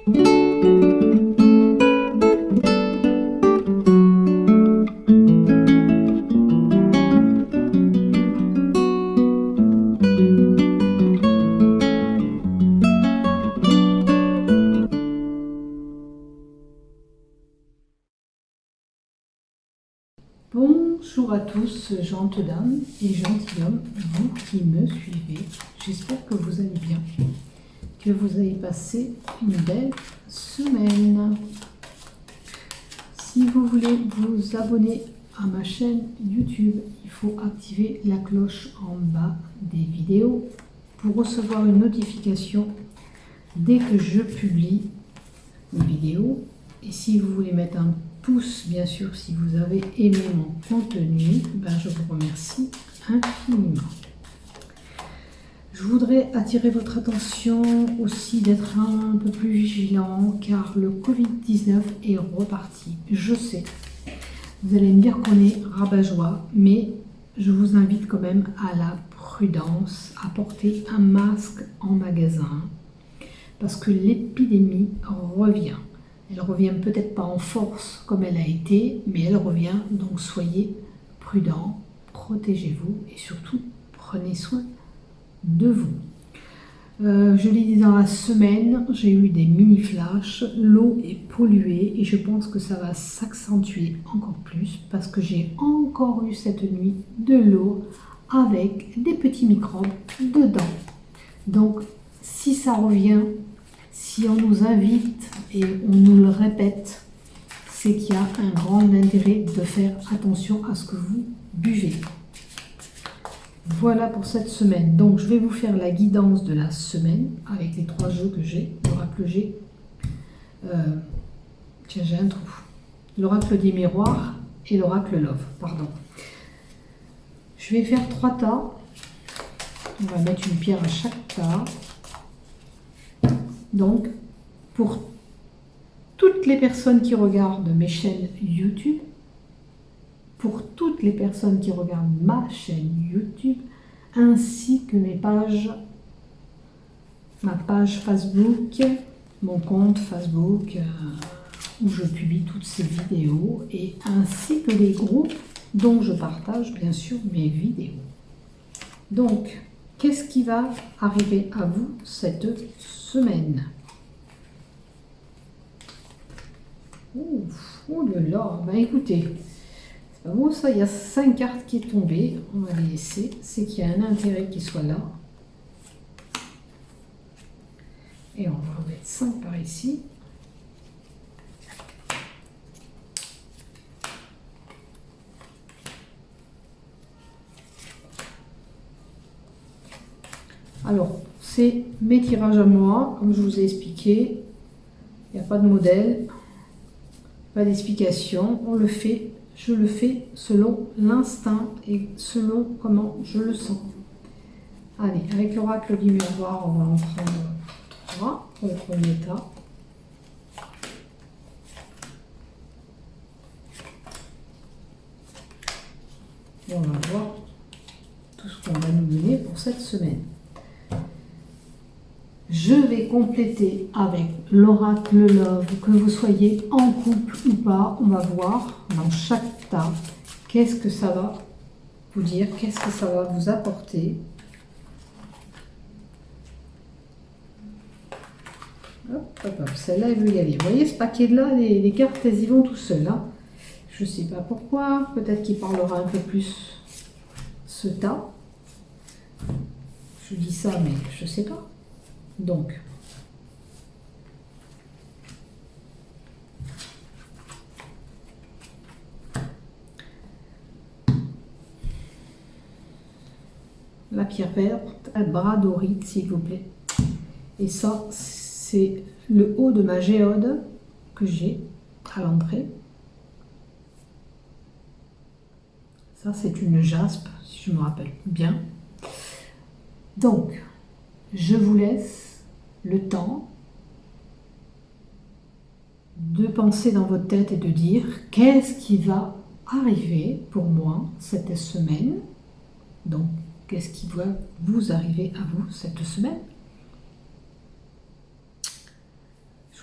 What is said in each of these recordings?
Bonjour à tous, gentes dames et gentilshommes, vous qui me suivez. J'espère que vous allez bien, que vous avez passé une belle semaine. Si vous voulez vous abonner à ma chaîne YouTube, il faut activer la cloche en bas des vidéos pour recevoir une notification dès que je publie une vidéo. Et si vous voulez mettre un pouce, bien sûr, si vous avez aimé mon contenu, je vous remercie infiniment. Je voudrais attirer votre attention aussi d'être un peu plus vigilant car le Covid-19 est reparti. Je sais, vous allez me dire qu'on est rabat-joie, mais je vous invite quand même à la prudence, à porter un masque en magasin parce que l'épidémie revient. Elle revient peut-être pas en force comme elle a été, mais elle revient, donc soyez prudents, protégez-vous et surtout prenez soin de vous. Je l'ai dit dans la semaine, j'ai eu des mini-flashs, l'eau est polluée et je pense que ça va s'accentuer encore plus parce que j'ai encore eu cette nuit de l'eau avec des petits microbes dedans. Donc si ça revient, si on nous invite et on nous le répète, c'est qu'il y a un grand intérêt de faire attention à ce que vous buvez. Voilà pour cette semaine. Donc je vais vous faire la guidance de la semaine avec les 3 jeux que j'ai. L'oracle G. Tiens, j'ai un trou. L'oracle des miroirs et l'oracle Love. Pardon. Je vais faire 3 tas. On va mettre une pierre à chaque tas. Donc, pour toutes les personnes qui regardent mes chaînes YouTube, pour toutes les personnes qui regardent ma chaîne YouTube, ainsi que mes pages, ma page Facebook, mon compte Facebook, où je publie toutes ces vidéos, et ainsi que les groupes dont je partage bien sûr mes vidéos. Donc, qu'est-ce qui va arriver à vous cette semaine? Oh là là, écoutez, c'est pas bon ça, il y a 5 cartes qui sont tombées, on va les laisser, c'est qu'il y a un intérêt qui soit là. Et on va remettre 5 par ici. Alors, c'est mes tirages à moi, comme je vous ai expliqué. Il n'y a pas de modèle, pas d'explication. On le fait, je le fais selon l'instinct et selon comment je le sens. Allez, avec l'oracle du miroir, on va en prendre 3 pour le premier tas. Et on va voir tout ce qu'on va nous donner pour cette semaine. Je vais compléter avec l'oracle Love, que vous soyez en couple ou pas, on va voir dans chaque tas qu'est-ce que ça va vous dire, qu'est-ce que ça va vous apporter. Hop, hop, hop, celle-là elle veut y aller. Vous voyez ce paquet-là, les cartes elles y vont tout seules. Hein. Je ne sais pas pourquoi, peut-être qu'il parlera un peu plus ce tas. Je dis ça mais je ne sais pas. Donc, la pierre verte, un bras dorite s'il vous plaît. Et ça, c'est le haut de ma géode que j'ai à l'entrée. Ça, c'est une jaspe, si je me rappelle bien. Donc, je vous laisse le temps de penser dans votre tête et de dire qu'est-ce qui va arriver pour moi cette semaine. Donc, qu'est-ce qui va vous arriver à vous cette semaine?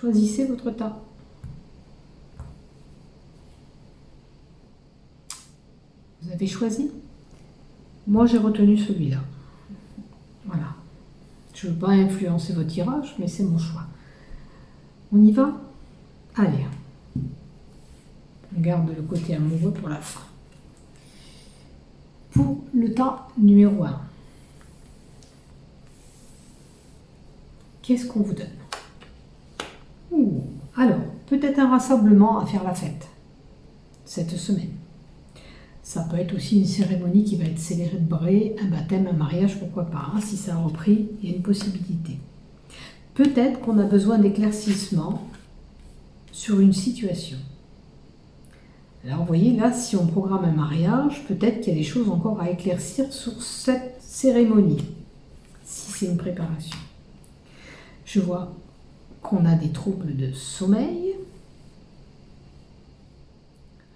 Je Choisissez votre tas. Vous avez choisi? Moi, j'ai retenu celui-là. Voilà. Je ne veux pas influencer votre tirage, mais c'est mon choix. On y va? Allez. On garde le côté amoureux pour la fin. Pour le tas numéro 1. Qu'est-ce qu'on vous donne? Alors, peut-être un rassemblement à faire la fête cette semaine. Ça peut être aussi une cérémonie qui va être célébrée, un baptême, un mariage, pourquoi pas, hein, si ça a repris, il y a une possibilité. Peut-être qu'on a besoin d'éclaircissement sur une situation. Alors, vous voyez, là, si on programme un mariage, peut-être qu'il y a des choses encore à éclaircir sur cette cérémonie, si c'est une préparation. Je vois qu'on a des troubles de sommeil.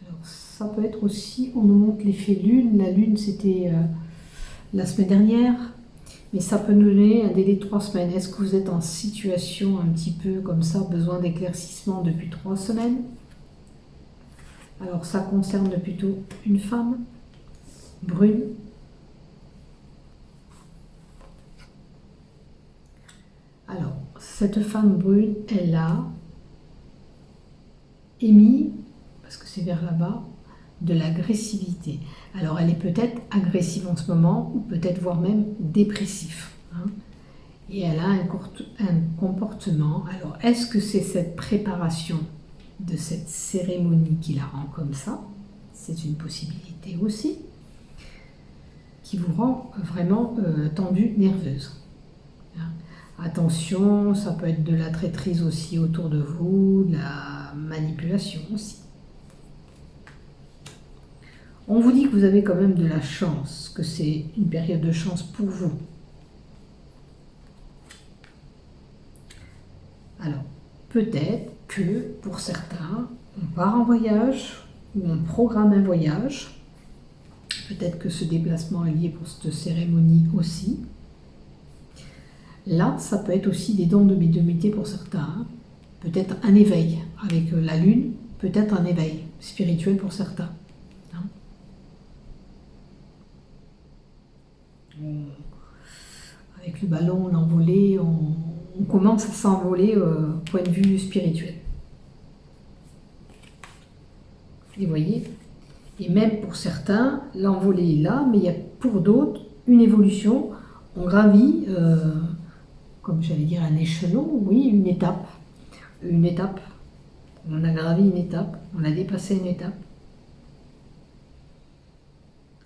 Alors, ça peut être aussi, on nous montre l'effet lune. La lune, c'était la semaine dernière, mais ça peut nous donner un délai de 3 semaines. Est-ce que vous êtes en situation un petit peu comme ça, besoin d'éclaircissement depuis 3 semaines? Alors, ça concerne plutôt une femme brune. Alors, cette femme brune, elle a émis, parce que c'est vers là-bas, de l'agressivité. Alors, elle est peut-être agressive en ce moment, ou peut-être voire même dépressif. Hein. Et elle a un comportement. Alors, est-ce que c'est cette préparation de cette cérémonie qui la rend comme ça? C'est une possibilité aussi, qui vous rend vraiment tendue, nerveuse. Hein. Attention, ça peut être de la traîtrise aussi autour de vous, de la manipulation aussi. On vous dit que vous avez quand même de la chance, que c'est une période de chance pour vous. Alors, peut-être que pour certains, on part en voyage ou on programme un voyage. Peut-être que ce déplacement est lié pour cette cérémonie aussi. Là, ça peut être aussi des dons de médiumnité pour certains. Peut-être un éveil avec la lune, peut-être un éveil spirituel pour certains. Avec le ballon, l'envolée, on commence à s'envoler au point de vue spirituel. Et vous voyez, et même pour certains, l'envolée est là, mais il y a pour d'autres une évolution. On gravit, comme j'allais dire, un échelon, oui, une étape. Une étape. On a gravi une étape, on a dépassé une étape.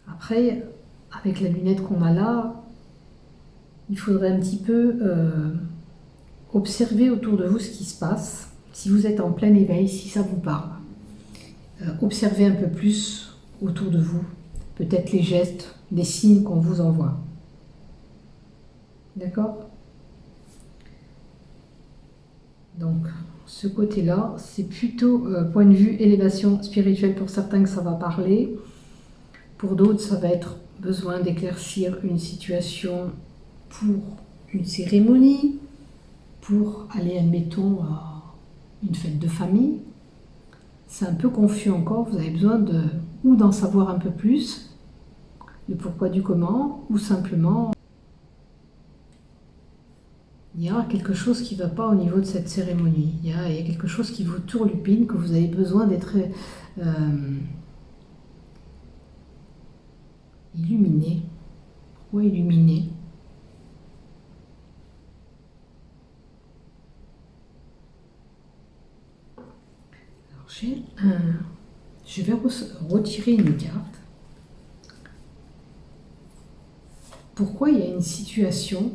Après, avec la lunette qu'on a là, il faudrait un petit peu observer autour de vous ce qui se passe. Si vous êtes en plein éveil, si ça vous parle, observez un peu plus autour de vous, peut-être les gestes, les signes qu'on vous envoie. D'accord? Donc, ce côté-là, c'est plutôt point de vue élévation spirituelle pour certains que ça va parler. Pour d'autres, ça va être besoin d'éclaircir une situation pour une cérémonie, pour aller, admettons, à une fête de famille. C'est un peu confus encore, vous avez besoin ou d'en savoir un peu plus, le pourquoi du comment, ou simplement il y a quelque chose qui ne va pas au niveau de cette cérémonie. Il y a quelque chose qui vous tourlupine, que vous avez besoin d'être illuminé. Pourquoi illuminé? Je vais retirer une carte. Pourquoi il y a une situation?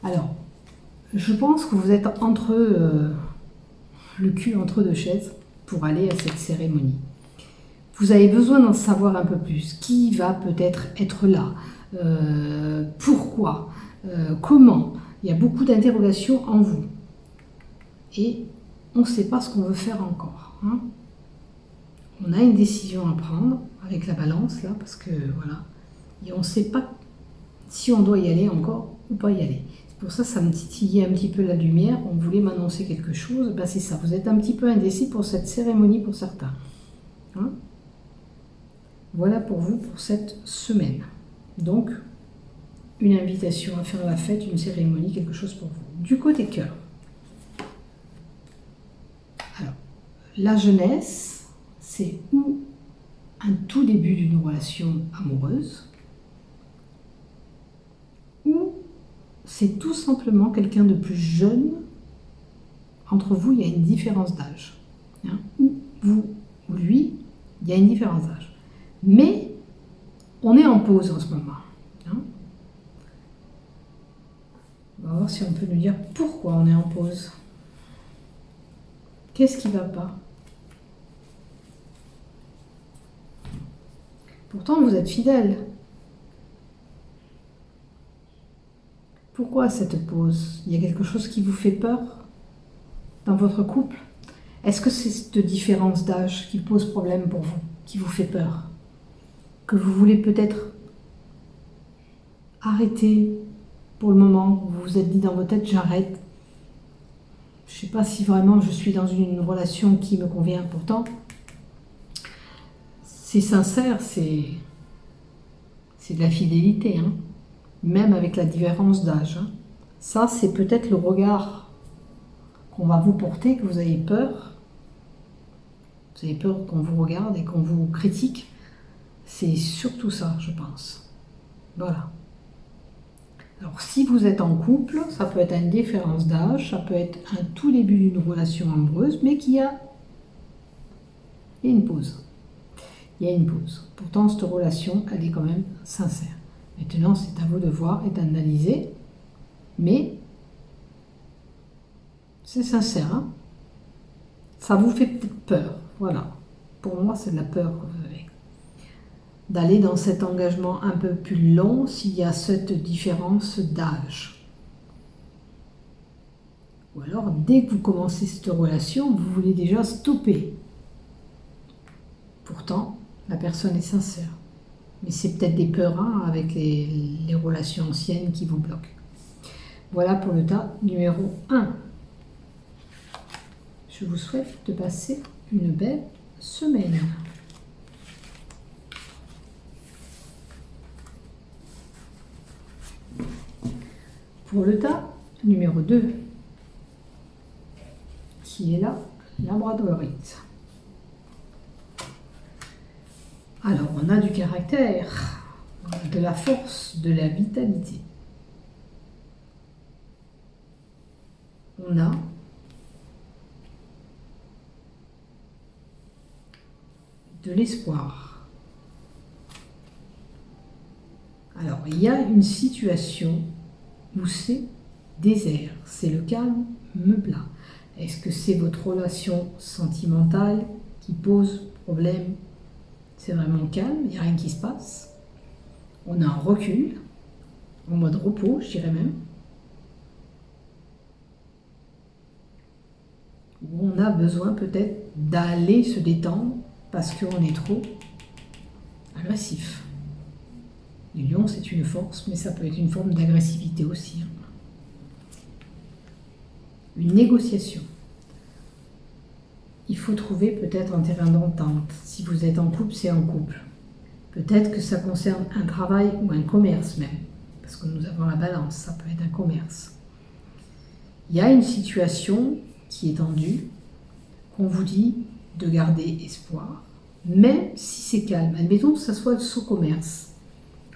Alors, je pense que vous êtes entre le cul entre deux chaises pour aller à cette cérémonie. Vous avez besoin d'en savoir un peu plus. Qui va peut-être être là? Pourquoi? Comment? Il y a beaucoup d'interrogations en vous. Et on ne sait pas ce qu'on veut faire encore. Hein. On a une décision à prendre avec la balance, là, parce que voilà. Et on ne sait pas si on doit y aller encore ou pas y aller. Pour ça, ça me titillait un petit peu la lumière. On voulait m'annoncer quelque chose. Ben, c'est ça. Vous êtes un petit peu indécis pour cette cérémonie pour certains. Hein? Voilà pour vous pour cette semaine. Donc, une invitation à faire la fête, une cérémonie, quelque chose pour vous. Du côté cœur. Alors, la jeunesse, c'est ou un tout début d'une relation amoureuse, ou c'est tout simplement quelqu'un de plus jeune. Entre vous, il y a une différence d'âge. Hein? Ou vous, ou lui, il y a une différence d'âge. Mais on est en pause en ce moment. Hein? On va voir si on peut nous dire pourquoi on est en pause. Qu'est-ce qui ne va pas? Pourtant, vous êtes fidèle. Pourquoi cette pause? Il y a quelque chose qui vous fait peur dans votre couple? Est-ce que c'est cette différence d'âge qui pose problème pour vous, qui vous fait peur? Que vous voulez peut-être arrêter pour le moment? Vous vous êtes dit dans votre tête, j'arrête. Je ne sais pas si vraiment je suis dans une relation qui me convient. Pourtant, c'est sincère, c'est de la fidélité, hein, même avec la différence d'âge. Hein. Ça, c'est peut-être le regard qu'on va vous porter, que vous avez peur. Vous avez peur qu'on vous regarde et qu'on vous critique. C'est surtout ça, je pense. Voilà. Alors, si vous êtes en couple, ça peut être une différence d'âge, ça peut être un tout début d'une relation amoureuse, mais il y a une pause. Il y a une pause. Pourtant, cette relation, elle est quand même sincère. Maintenant, c'est à vous de voir et d'analyser, mais c'est sincère. Hein? Ça vous fait peut-être peur. Voilà. Pour moi, c'est de la peur que vous avez. D'aller dans cet engagement un peu plus long s'il y a cette différence d'âge. Ou alors, dès que vous commencez cette relation, vous voulez déjà stopper. Pourtant, la personne est sincère. Mais c'est peut-être des peurs hein, avec les relations anciennes qui vous bloquent. Voilà pour le tas numéro 1. Je vous souhaite de passer une belle semaine. Pour le tas numéro 2, qui est là, labradorite. Alors, on a du caractère, de la force, de la vitalité. On a de l'espoir. Alors, il y a une situation où c'est désert, c'est le calme meublat. Est-ce que c'est votre relation sentimentale qui pose problème? C'est vraiment calme, il n'y a rien qui se passe. On a un recul, en mode repos, je dirais même. Où on a besoin peut-être d'aller se détendre parce qu'on est trop agressif. Le lion, c'est une force, mais ça peut être une forme d'agressivité aussi. Une négociation. Il faut trouver peut-être un terrain d'entente. Si vous êtes en couple, c'est en couple. Peut-être que ça concerne un travail ou un commerce même. Parce que nous avons la balance, ça peut être un commerce. Il y a une situation qui est tendue, qu'on vous dit de garder espoir, même si c'est calme. Admettons que ça soit sous commerce,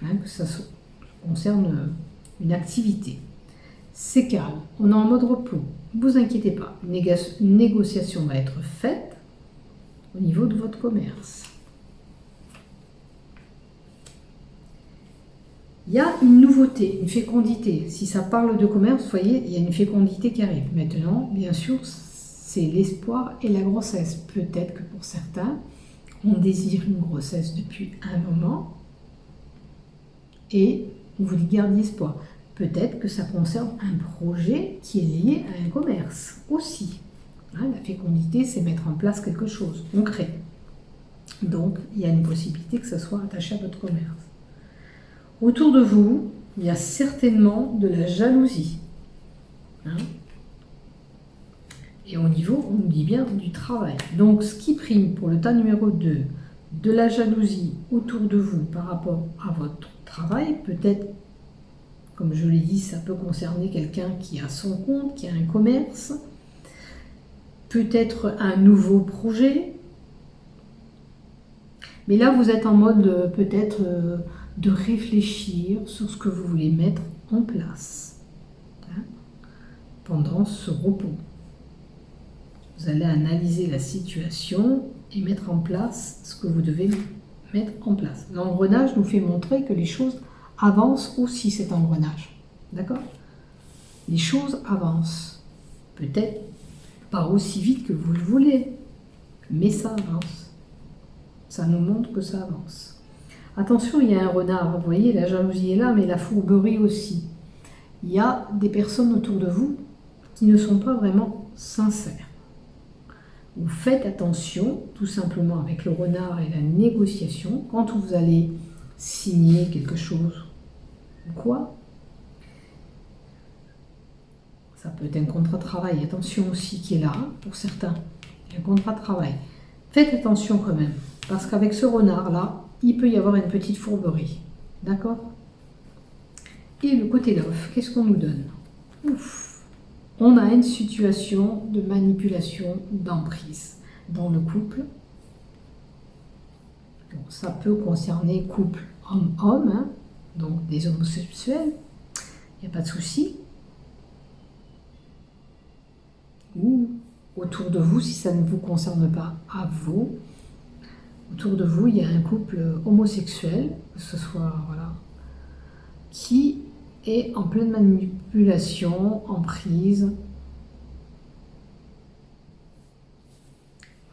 hein, que ça concerne une activité. C'est calme, on est en mode repos. Ne vous inquiétez pas, une négociation va être faite au niveau de votre commerce. Il y a une nouveauté, une fécondité. Si ça parle de commerce, vous voyez, il y a une fécondité qui arrive. Maintenant, bien sûr, c'est l'espoir et la grossesse. Peut-être que pour certains, on désire une grossesse depuis un moment et on vous dit garder espoir. Peut-être que ça concerne un projet qui est lié à un commerce aussi. Hein, la fécondité, c'est mettre en place quelque chose, on crée. Donc, il y a une possibilité que ça soit attaché à votre commerce. Autour de vous, il y a certainement de la jalousie. Hein. Et au niveau, on nous dit bien du travail. Donc, ce qui prime pour le tas numéro 2, de la jalousie autour de vous par rapport à votre travail, peut-être, comme je l'ai dit, ça peut concerner quelqu'un qui a son compte, qui a un commerce, peut-être un nouveau projet. Mais là, vous êtes en mode peut-être de réfléchir sur ce que vous voulez mettre en place pendant ce repos. Vous allez analyser la situation et mettre en place ce que vous devez mettre en place. L'engrenage nous fait montrer que les choses avancent aussi, cet engrenage. D'accord? Les choses avancent. Peut-être pas aussi vite que vous le voulez, mais ça avance. Ça nous montre que ça avance. Attention, il y a un renard. Vous voyez, la jalousie est là, mais la fourberie aussi. Il y a des personnes autour de vous qui ne sont pas vraiment sincères. Vous faites attention, tout simplement, avec le renard et la négociation, quand vous allez signer quelque chose ou quoi. Ça peut être un contrat de travail, attention aussi qui est là, pour certains. Un contrat de travail. Faites attention quand même, parce qu'avec ce renard-là, il peut y avoir une petite fourberie. D'accord? Et le côté love, qu'est-ce qu'on nous donne? Ouf. On a une situation de manipulation, d'emprise dans le couple. Donc, ça peut concerner couple homme-homme, hein, donc des homosexuels, il n'y a pas de souci. Ou autour de vous, si ça ne vous concerne pas à vous, autour de vous, il y a un couple homosexuel, que ce soit, voilà, qui est en pleine manipulation, emprise.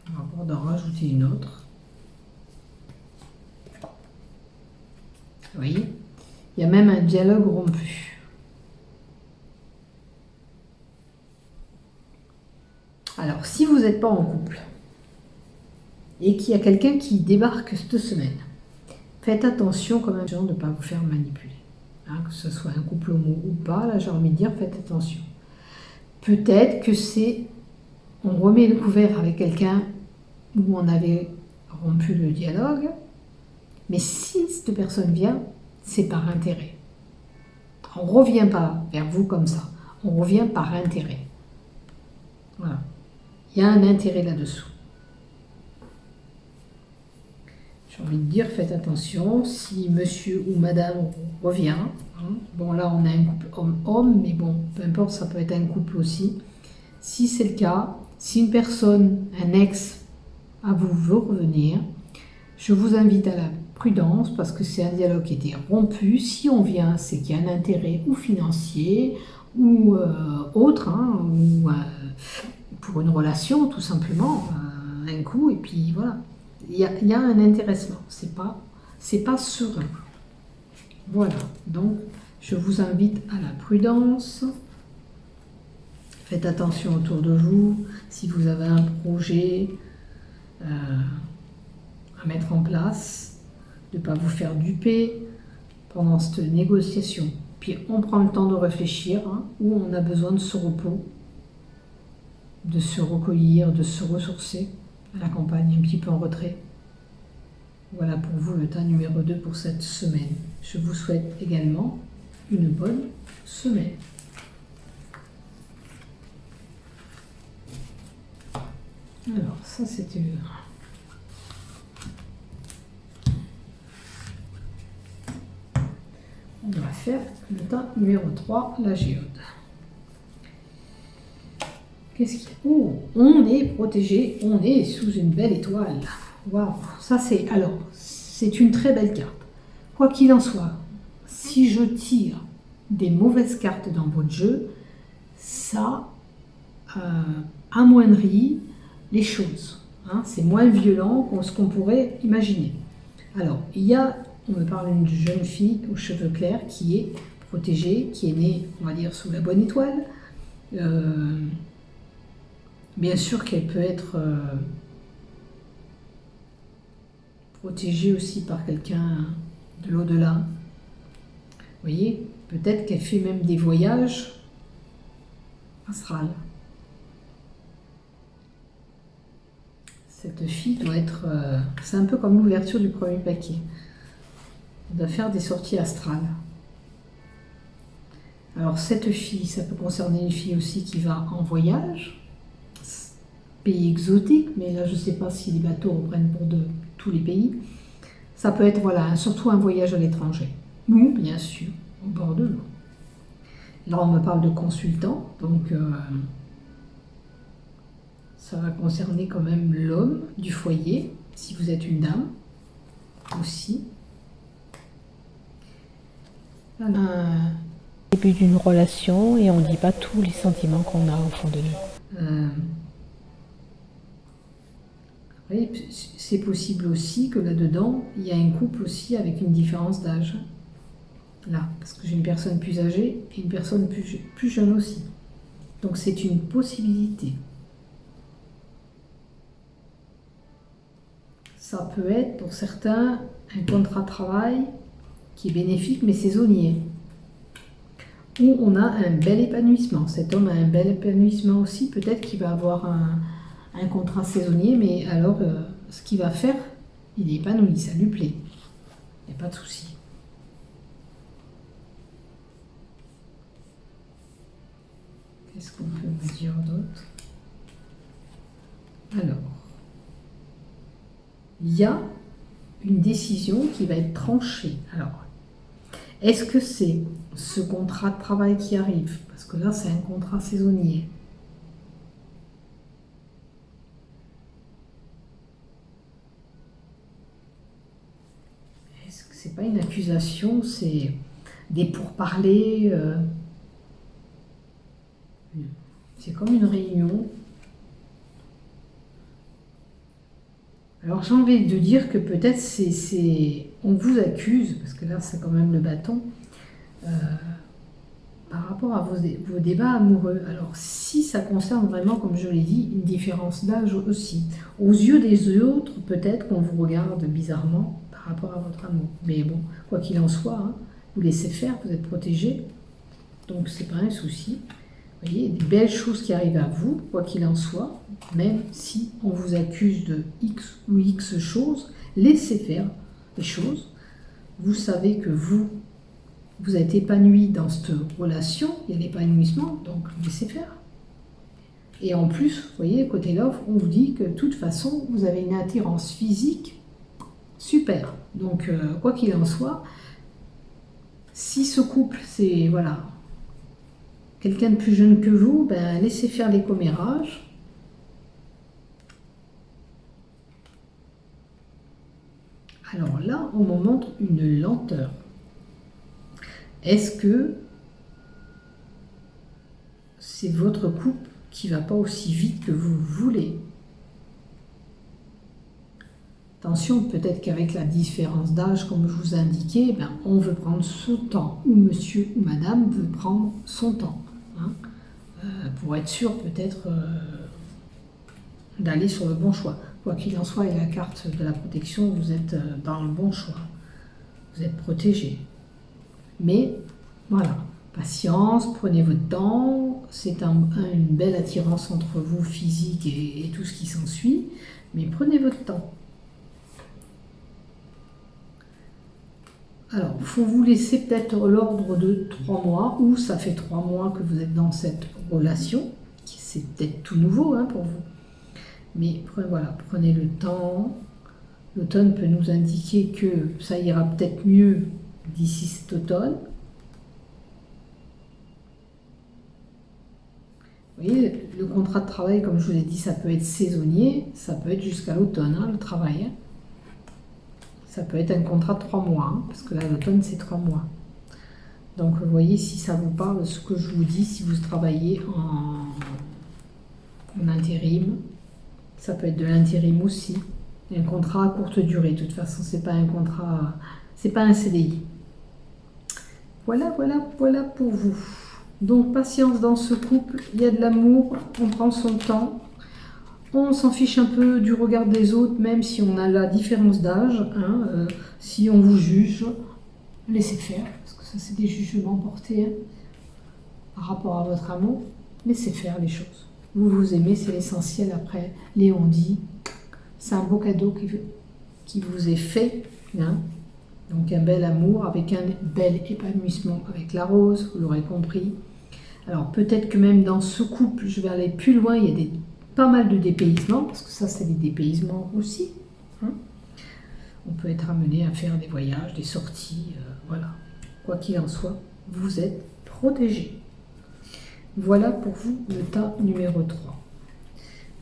On va pouvoir en rajouter une autre. Vous voyez? Il y a même un dialogue rompu. Alors, si vous n'êtes pas en couple et qu'il y a quelqu'un qui débarque cette semaine, faites attention quand même de ne pas vous faire manipuler. Hein, que ce soit un couple homo ou pas, là j'ai envie de dire, faites attention. Peut-être que c'est, on remet le couvert avec quelqu'un où on avait rompu le dialogue, mais si cette personne vient, c'est par intérêt. On ne revient pas vers vous comme ça, on revient par intérêt. Voilà. Il y a un intérêt là-dessous. J'ai envie de dire, faites attention, si monsieur ou madame revient, hein, bon là on a un couple homme-homme, mais bon, peu importe, ça peut être un couple aussi. Si c'est le cas, si une personne, un ex, à vous veut revenir, je vous invite à la prudence parce que c'est un dialogue qui a été rompu. Si on vient, c'est qu'il y a un intérêt ou financier ou autre, hein, ou pour une relation tout simplement, un coup, et puis voilà. Il y a un intéressement, c'est pas serein. Voilà, donc je vous invite à la prudence. Faites attention autour de vous, si vous avez un projet à mettre en place, de ne pas vous faire duper pendant cette négociation. Puis on prend le temps de réfléchir, hein, où on a besoin de ce repos, de se recueillir, de se ressourcer à la campagne, un petit peu en retrait. Voilà pour vous le tas numéro 2 pour cette semaine. Je vous souhaite également une bonne semaine. Alors, ça c'était... On va faire le tas numéro 3, la géode. Qu'est-ce qu'il y a? Oh, on est protégé, on est sous une belle étoile. Waouh, ça c'est... Alors, c'est une très belle carte. Quoi qu'il en soit, si je tire des mauvaises cartes dans votre jeu, ça amoindrit les choses. Hein, c'est moins violent que ce qu'on pourrait imaginer. Alors, il y a, on me parle d'une jeune fille aux cheveux clairs qui est protégée, qui est née, on va dire, sous la bonne étoile. Bien sûr qu'elle peut être protégée aussi par quelqu'un de l'au-delà. Vous voyez, peut-être qu'elle fait même des voyages astral. Cette fille doit être... c'est un peu comme l'ouverture du premier paquet. Elle doit faire des sorties astrales. Alors cette fille, ça peut concerner une fille aussi qui va en voyage, pays exotique, mais là je ne sais pas si les bateaux reprennent pour tous les pays. Ça peut être voilà, surtout un voyage à l'étranger, ou bien sûr au bord de l'eau. Là on me parle de consultant, donc ça va concerner quand même l'homme du foyer, si vous êtes une dame aussi. Début d'une relation et on ne dit pas tous les sentiments qu'on a au fond de nous. Après, c'est possible aussi que là-dedans, il y a un couple aussi avec une différence d'âge. Là, parce que j'ai une personne plus âgée et une personne plus jeune aussi. Donc c'est une possibilité. Ça peut être pour certains un contrat de travail qui est bénéfique mais saisonnier. Où on a un bel épanouissement. Cet homme a un bel épanouissement aussi. Peut-être qu'il va avoir un contrat saisonnier, mais alors ce qu'il va faire, il est épanoui, ça lui plaît. Il n'y a pas de souci. Qu'est-ce qu'on peut vous dire d'autre? Alors, il y a une décision qui va être tranchée. Alors, est-ce que c'est ce contrat de travail qui arrive? Parce que là, c'est un contrat saisonnier. Est-ce que c'est pas une accusation? C'est des pourparlers. C'est comme une réunion. Alors j'ai envie de dire que peut-être on vous accuse, parce que là c'est quand même le bâton, par rapport à vos débats amoureux. Alors si ça concerne vraiment, comme je l'ai dit, une différence d'âge aussi. Aux yeux des autres, peut-être qu'on vous regarde bizarrement par rapport à votre amour. Mais bon, quoi qu'il en soit, hein, vous laissez faire, vous êtes protégé, donc c'est pas un souci. Vous voyez, des belles choses qui arrivent à vous, quoi qu'il en soit, même si on vous accuse de X ou X choses, laissez faire les choses. Vous savez que vous êtes épanoui dans cette relation, il y a l'épanouissement, donc laissez faire. Et en plus, vous voyez, côté love, on vous dit que de toute façon, vous avez une attirance physique super. Donc, quoi qu'il en soit, si ce couple, c'est, voilà, quelqu'un de plus jeune que vous, ben, laissez faire les commérages. Alors là, on me montre une lenteur. Est-ce que c'est votre couple qui ne va pas aussi vite que vous voulez? Attention, peut-être qu'avec la différence d'âge, comme je vous ai indiqué, ben, on veut prendre son temps, ou monsieur ou madame veut prendre son temps. Hein, pour être sûr peut-être d'aller sur le bon choix. Quoi qu'il en soit, et la carte de la protection, vous êtes dans le bon choix. Vous êtes protégé. Mais voilà, patience, prenez votre temps. C'est une belle attirance entre vous, physique et tout ce qui s'ensuit. Mais prenez votre temps. Alors, il faut vous laisser peut-être l'ordre de 3 mois, ou ça fait 3 mois que vous êtes dans cette relation. C'est peut-être tout nouveau hein, pour vous. Mais voilà, prenez le temps. L'automne peut nous indiquer que ça ira peut-être mieux d'ici cet automne. Vous voyez, le contrat de travail, comme je vous l'ai dit, ça peut être saisonnier, ça peut être jusqu'à l'automne, hein, le travail. Hein. Ça peut être un contrat de 3 mois, hein, parce que là, l'automne, c'est 3 mois. Donc, vous voyez, si ça vous parle, ce que je vous dis, si vous travaillez en intérim, ça peut être de l'intérim aussi. Un contrat à courte durée, de toute façon, c'est pas un contrat, c'est pas un CDI. Voilà pour vous. Donc, patience dans ce couple, il y a de l'amour, on prend son temps. On s'en fiche un peu du regard des autres, même si on a la différence d'âge. Hein, si on vous juge, laissez faire, parce que ça, c'est des jugements portés hein, par rapport à votre amour. Laissez faire les choses. Vous vous aimez, c'est l'essentiel après. Léon dit, c'est un beau cadeau qui vous est fait. Hein. Donc un bel amour avec un bel épanouissement avec la rose, vous l'aurez compris. Alors peut-être que même dans ce couple, je vais aller plus loin, il y a pas mal de dépaysements, parce que ça c'est des dépaysements aussi. Hein. On peut être amené à faire des voyages, des sorties, voilà. Quoi qu'il en soit, vous êtes protégés. Voilà pour vous le tas numéro 3.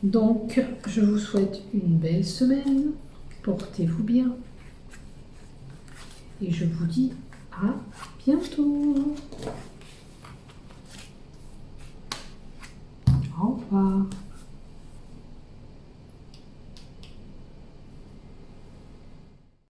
Donc, je vous souhaite une belle semaine. Portez-vous bien. Et je vous dis à bientôt. Au revoir.